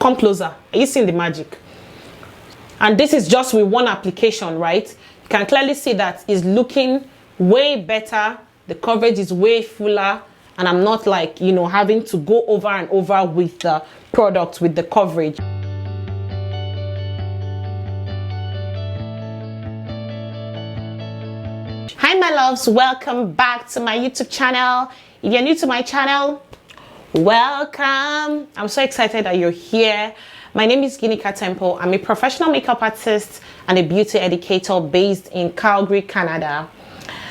Come closer. Are you seeing the magic? And this is just with one application, right? You can clearly see that it's looking way better. The coverage is way fuller, and I'm not like, you know, having to go over and over with the product, with the coverage. Hi my loves, welcome back to my YouTube channel. If you're new to my channel, welcome. I'm so excited that you're here. My name is Ginika Temple. I'm a professional makeup artist and a beauty educator based in Calgary, Canada.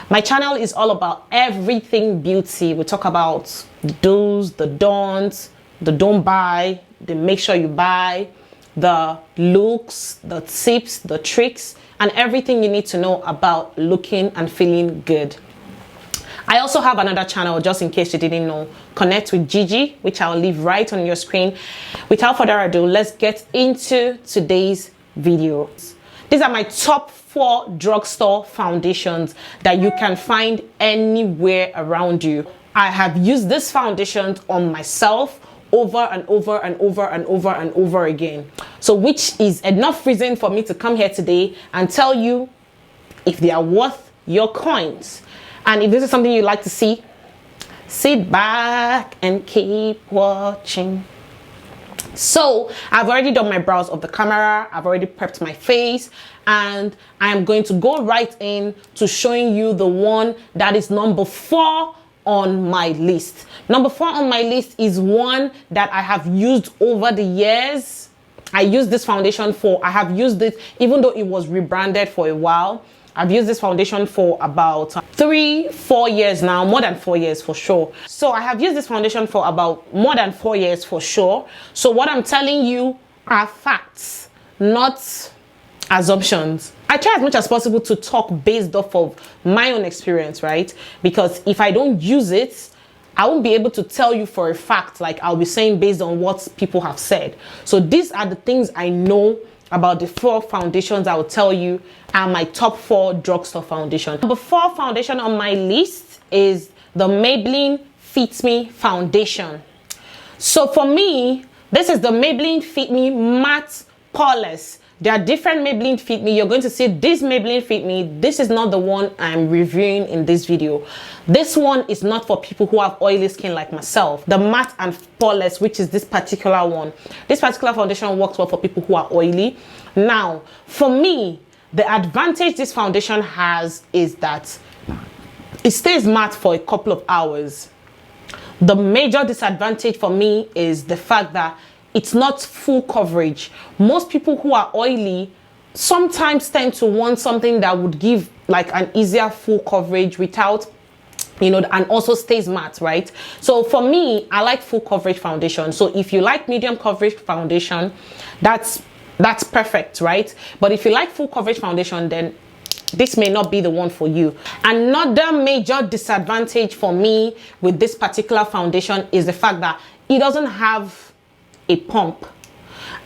My channel is all about everything beauty. We talk about the do's, the don'ts, the don't buy, the make sure you buy, the looks, the tips, the tricks, and everything you need to know about looking and feeling good. I also have another channel, just in case you didn't know, Connect with Gigi, which I'll leave right on your screen. Without further ado, let's get into today's video. These are my top 4 drugstore foundations that you can find anywhere around you. I have used this foundation on myself over and over and over and over and over again. So which is enough reason for me to come here today and tell you if they are worth your coins. And if this is something you'd like to see, sit back and keep watching. So I've already done my brows off the camera, I've already prepped my face, and I am going to go right in to showing you the one that is number 4 on my list. Number 4 on my list is one that I have used over the years. I used this foundation I have used it even though it was rebranded for a while. I've used this foundation for about 3-4 years now, more than 4 years for sure. So I have used this foundation for about more than 4 years for sure. So what I'm telling you are facts, not assumptions. I try as much as possible to talk based off of my own experience, right? Because if I don't use it, I won't be able to tell you for a fact, like I'll be saying based on what people have said. So these are the things I know about the 4 foundations I will tell you are my top 4 drugstore foundation. Number 4 foundation on my list is the Maybelline Fit Me foundation. So for me, this is the Maybelline Fit Me Matte Poreless. There are different Maybelline Fit Me. You're going to see this Maybelline Fit Me. This is not the one I'm reviewing in this video. This one is not for people who have oily skin like myself. The matte and poreless, which is this particular one. This particular foundation works well for people who are oily. Now, for me, the advantage this foundation has is that it stays matte for a couple of hours. The major disadvantage for me is the fact that it's not full coverage. Most people who are oily sometimes tend to want something that would give like an easier full coverage without, you know, and also stays matte, right? So for me, I like full coverage foundation. So if you like medium coverage foundation, that's perfect, right? But if you like full coverage foundation, then this may not be the one for you. Another major disadvantage for me with this particular foundation is the fact that it doesn't have a pump.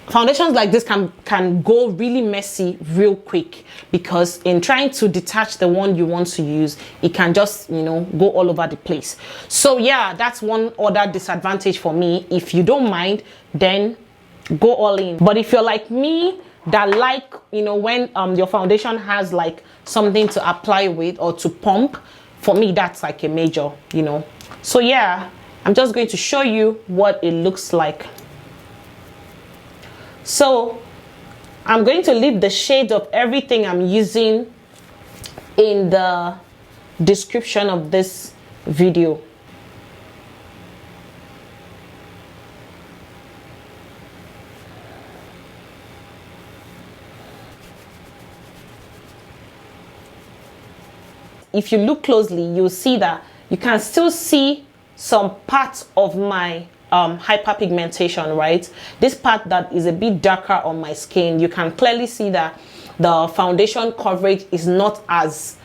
Foundations like this can go really messy real quick, because in trying to detach the one you want to use, it can just, you know, go all over the place. So yeah, that's one other disadvantage for me. If you don't mind, then go all in. But if you're like me, that like, you know, when your foundation has like something to apply with or to pump, for me that's like a major, you know. So yeah, I'm just going to show you what it looks like. So I'm going to leave the shades of everything I'm using in the description of this video. If you look closely, you'll see that you can still see some parts of my hyperpigmentation, right? This part that is a bit darker on my skin, you can clearly see that the foundation coverage is not as,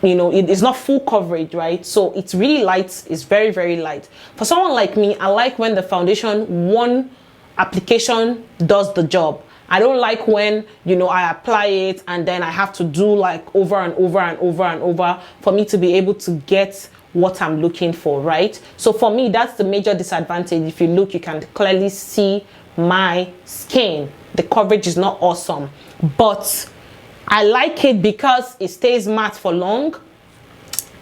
you know, it is not full coverage, right? So it's really light. It's very, very light. For someone like me, I like when the foundation, one application does the job. I don't like when, you know, I apply it and then I have to do like over and over and over and over for me to be able to get what I'm looking for, right? So for me, that's the major disadvantage. If you look, you can clearly see my skin. The coverage is not awesome, but I like it because it stays matte for long.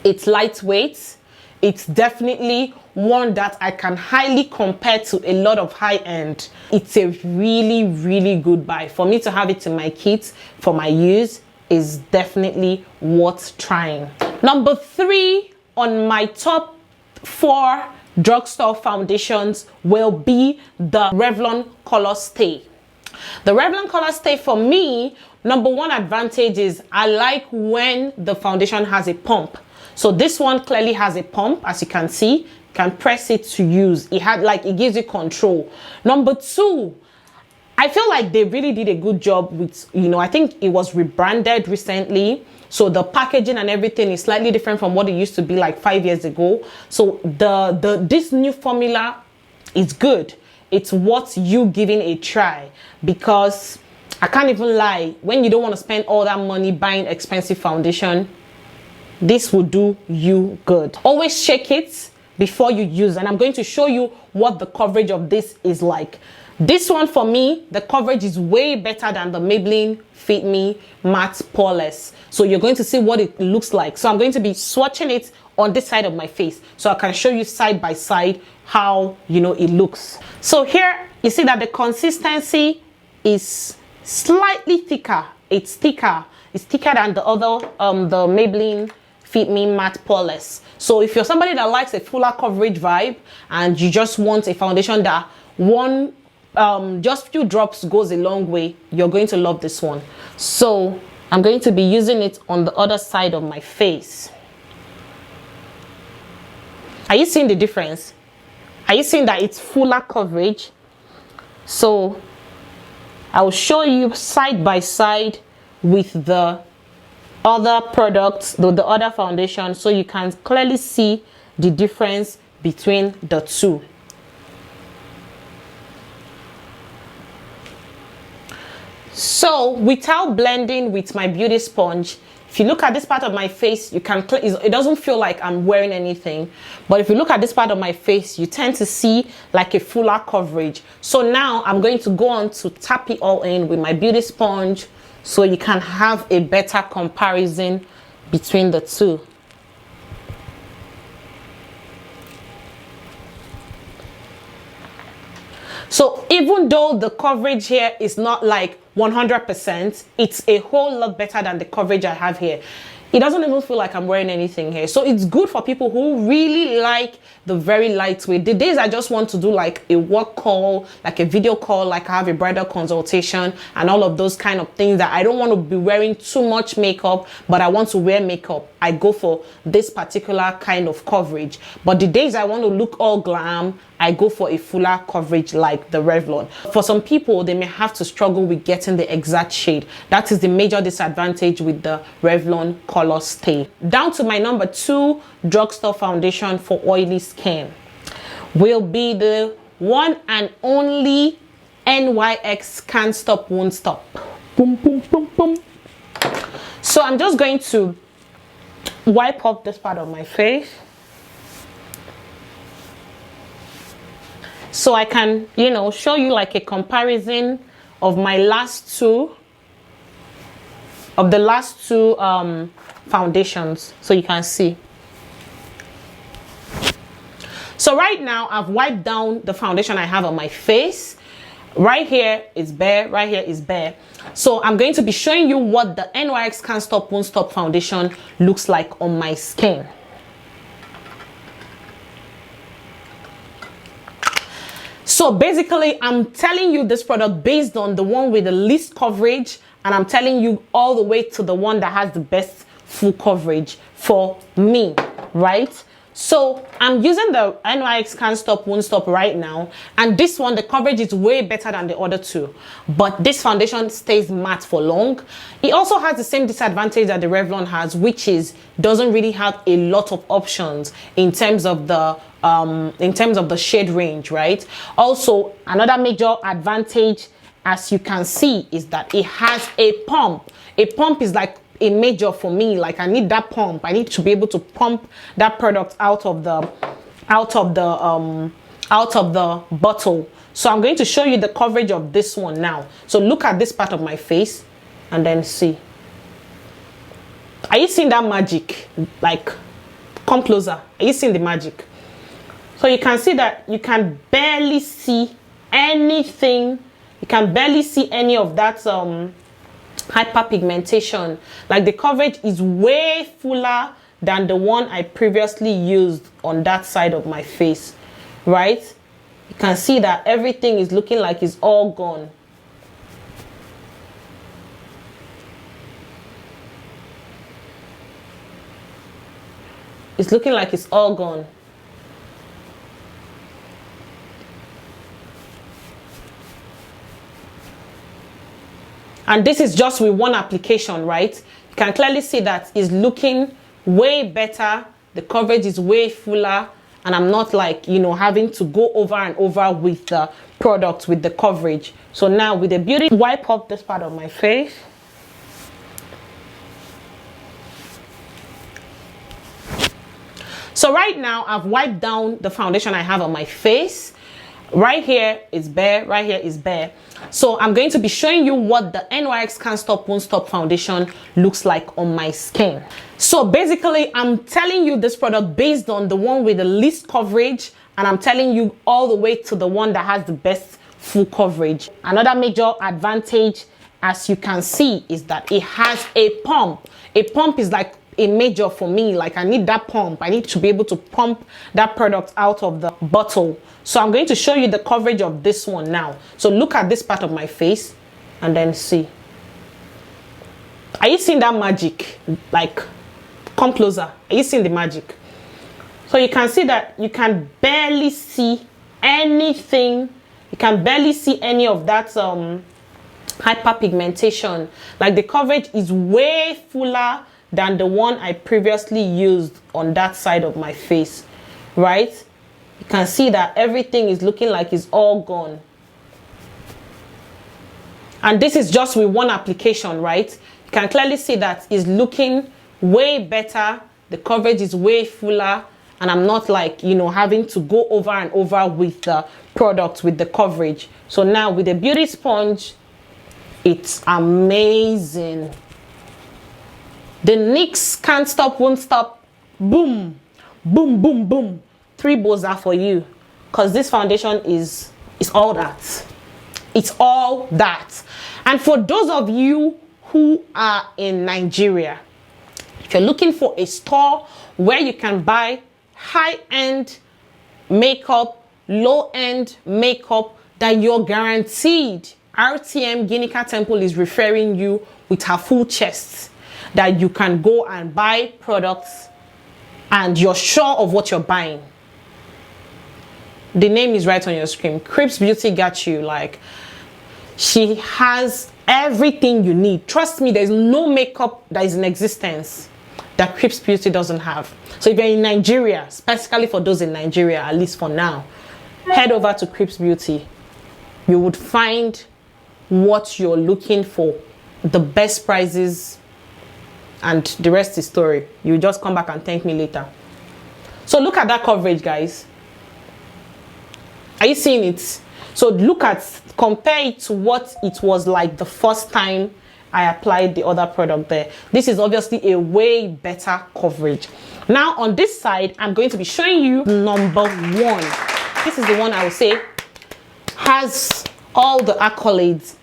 It's lightweight. It's definitely one that I can highly compare to a lot of high-end. It's a really, really good buy. For me to have it in my kit for my use is definitely worth trying. Number 3 on my top 4 drugstore foundations will be the Revlon Color Stay. The Revlon Color Stay, for me, number 1 advantage is I like when the foundation has a pump. So this one clearly has a pump, as you can see. You can press it to use. It gives you control. Number 2, I feel like they really did a good job with, I think it was rebranded recently. So the packaging and everything is slightly different from what it used to be like 5 years ago. So this new formula is good. It's worth you giving a try, because I can't even lie, when you don't want to spend all that money buying expensive foundation, this will do you good. Always shake it before you use, and I'm going to show you what the coverage of this is like. This one, for me, the coverage is way better than the Maybelline Fit Me Matte Poreless. So you're going to see what it looks like. So I'm going to be swatching it on this side of my face, so I can show you side by side how it looks. So here you see that the consistency is slightly thicker. It's thicker than the other the Maybelline Fit Me Matte Poreless. So if you're somebody that likes a fuller coverage vibe and you just want a foundation that just few drops goes a long way, you're going to love this one. So I'm going to be using it on the other side of my face. Are you seeing the difference? Are you seeing that it's fuller coverage? So I will show you side by side with the other products, the other foundation, so you can clearly see the difference between the two. So without blending with my beauty sponge, if you look at this part of my face, it doesn't feel like I'm wearing anything. But if you look at this part of my face, you tend to see like a fuller coverage. So now I'm going to go on to tap it all in with my beauty sponge, so you can have a better comparison between the two. So even though the coverage here is not like 100%, it's a whole lot better than the coverage I have here. It doesn't even feel like I'm wearing anything here. So it's good for people who really like the very lightweight. The days I just want to do like a work call, like a video call, like I have a bridal consultation and all of those kind of things that I don't want to be wearing too much makeup, but I want to wear makeup, I go for this particular kind of coverage. But the days I want to look all glam, I go for a fuller coverage like the Revlon. For some people, they may have to struggle with getting the exact shade. That is the major disadvantage with the Revlon Color Stay. Down to my number 2 drugstore foundation for oily skin will be the one and only NYX Can't Stop Won't Stop. Boom, boom, boom, boom. So I'm just going to wipe off this part of my face, so I can, show you like a comparison of my last two foundations, so you can see. So right now I've wiped down the foundation I have on my face. Right here is bare, right here is bare. So I'm going to be showing you what the NYX Can't Stop Won't Stop foundation looks like on my skin. So basically, I'm telling you this product based on the one with the least coverage, and I'm telling you all the way to the one that has the best full coverage for me, right? So I'm using the NYX Can't Stop Won't Stop right now, and this one, the coverage is way better than the other two, but this foundation stays matte for long. It also has the same disadvantage that the Revlon has, which is doesn't really have a lot of options in terms of the shade range, right? Also, another major advantage, as you can see, is that it has a pump. A pump is like a major for me. Like, I need that pump. I need to be able to pump that product out of the out of the bottle. So I'm going to show you the coverage of this one now. So look at this part of my face and then see. Are you seeing that magic? Like, come closer. Are you seeing the magic? So you can see that you can barely see anything. You can barely see any of that hyperpigmentation. Like, the coverage is way fuller than the one I previously used on that side of my face, right? You can see that everything is looking like it's all gone. It's looking like it's all gone. And this is just with one application, right? You can clearly see that it's looking way better. The coverage is way fuller. And I'm not like, you know, having to go over and over with the product, with the coverage. So now with the beauty, wipe up this part of my face. So right now I've wiped down the foundation I have on my face. Right here is bare, right here is bare. So I'm going to be showing you what the NYX Can't Stop Won't Stop foundation looks like on my skin. So basically, I'm telling you this product based on the one with the least coverage, and I'm telling you all the way to the one that has the best full coverage. Another major advantage, as you can see, is that it has a pump. A pump is like a major for me. Like, I need that pump. I need to be able to pump that product out of the bottle. So I'm going to show you the coverage of this one now. So look at this part of my face and then see. Are you seeing that magic? Like, come closer. Are you seeing the magic? So you can see that you can barely see anything. You can barely see any of that hyperpigmentation. Like, the coverage is way fuller than the one I previously used on that side of my face, right? You can see that everything is looking like it's all gone. And this is just with one application, right? You can clearly see that it's looking way better. The coverage is way fuller. And I'm not like, you know, having to go over and over with the product, with the coverage. So now with the beauty sponge, it's amazing. The NYX Can't Stop Won't Stop. Boom, boom, boom, boom. 3 bows are for you, because this foundation is all that. It's all that. And for those of you who are in Nigeria, if you're looking for a store where you can buy high-end makeup, low-end makeup that you're guaranteed, RTM Ginika Temple is referring you with her full chest, that you can go and buy products and you're sure of what you're buying. The name is right on your screen. Crips Beauty got you. Like, she has everything you need. Trust me, there's no makeup that is in existence that Crips Beauty doesn't have. So if you're in Nigeria, specifically for those in Nigeria, at least for now, head over to Crips Beauty. You would find what you're looking for, the best prices, and the rest is story. You just come back and thank me later. So look at that coverage, guys. Are you seeing it? So look at, compare it to what it was like the first time I applied the other product there. This is obviously a way better coverage. Now on this side, I'm going to be showing you number 1. This is the one I would say has all the accolades.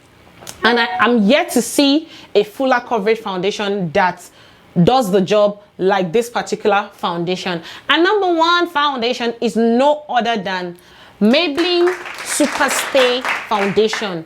And I'm yet to see a fuller coverage foundation that does the job like this particular foundation. And number 1 foundation is no other than Maybelline Superstay foundation.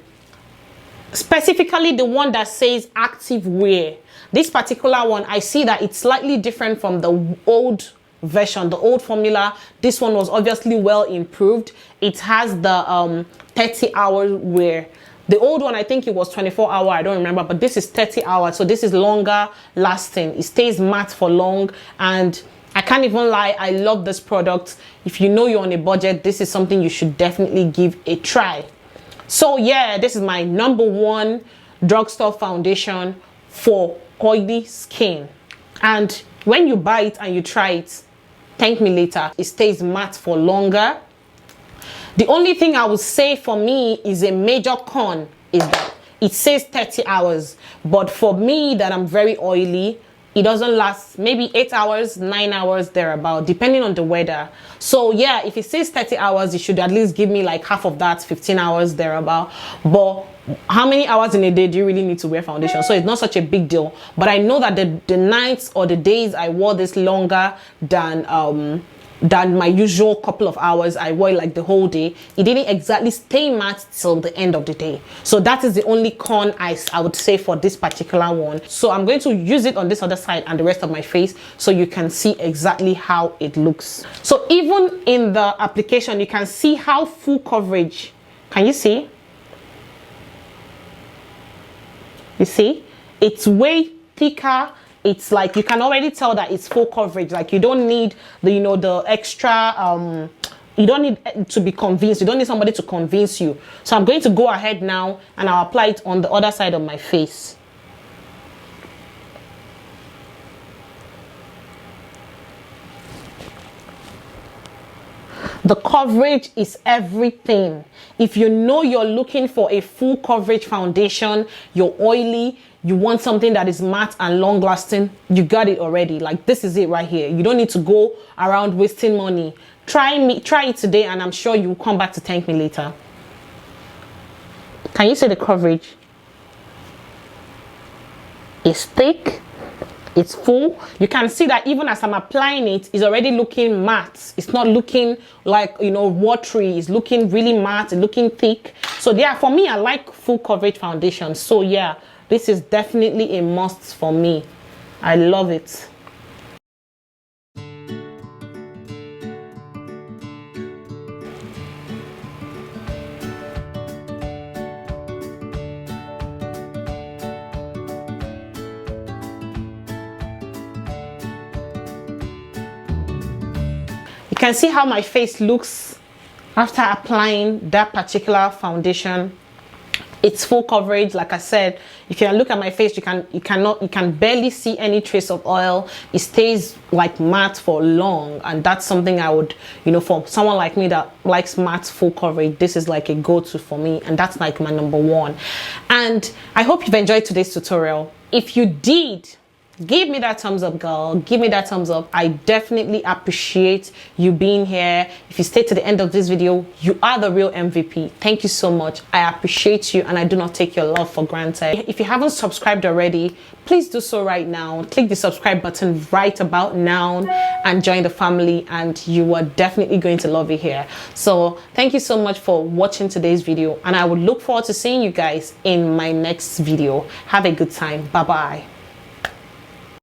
Specifically the one that says active wear. This particular one, I see that it's slightly different from the old version, the old formula. This one was obviously well improved. It has the 30-hour wear. The old one, I think it was 24-hour, I don't remember, but this is 30 hours. So this is longer lasting. It stays matte for long, and I can't even lie, I love this product. If you know you're on a budget, this is something you should definitely give a try. So yeah, this is my number 1 drugstore foundation for oily skin. And when you buy it and you try it, thank me later. It stays matte for longer. The only thing I would say for me is a major con is that it says 30 hours, but for me that I'm very oily, it doesn't last maybe 8 hours, 9 hours thereabout, depending on the weather. So yeah, if it says 30 hours, it should at least give me like half of that, 15 hours thereabout. But how many hours in a day do you really need to wear foundation? So it's not such a big deal. But I know that the nights or the days I wore this longer than my usual couple of hours, I wore it like the whole day, it didn't exactly stay matte till the end of the day. So that is the only con I would say for this particular one. So I'm going to use it on this other side and the rest of my face so you can see exactly how it looks. So even in the application, you can see how full coverage. Can you see? You see? It's way thicker. It's like you can already tell that it's full coverage. Like you don't need the, you know, the extra you don't need to be convinced. You don't need somebody to convince you. So I'm going to go ahead now and I'll apply it on the other side of my face. The coverage is everything. If you know you're looking for a full coverage foundation, you're oily, you want something that is matte and long lasting, you got it already. Like this is it right here. You don't need to go around wasting money. Try it today and I'm sure you'll come back to thank me later. Can you see the coverage? It's thick. It's full. You can see that even as I'm applying it, it's already looking matte. It's not looking like, you know, watery. It's looking really matte. It's looking thick. So yeah, for me, I like full coverage foundation. So yeah, this is definitely a must for me. I love it. You can see how my face looks after applying that particular foundation. It's full coverage. Like I said, if you look at my face, you can barely see any trace of oil. It stays like matte for long, and that's something I would, you know, for someone like me that likes matte full coverage, this is like a go-to for me, and that's like my #1. And I hope you've enjoyed today's tutorial. If you did, give me that thumbs up, girl. Give me that thumbs up. I definitely appreciate you being here. If you stay to the end of this video, you are the real MVP. Thank you so much. I appreciate you and I do not take your love for granted. If you haven't subscribed already, please do so right now. Click the subscribe button right about now and join the family, and you are definitely going to love it here. So thank you so much for watching today's video, and I would look forward to seeing you guys in my next video. Have a good time. Bye bye.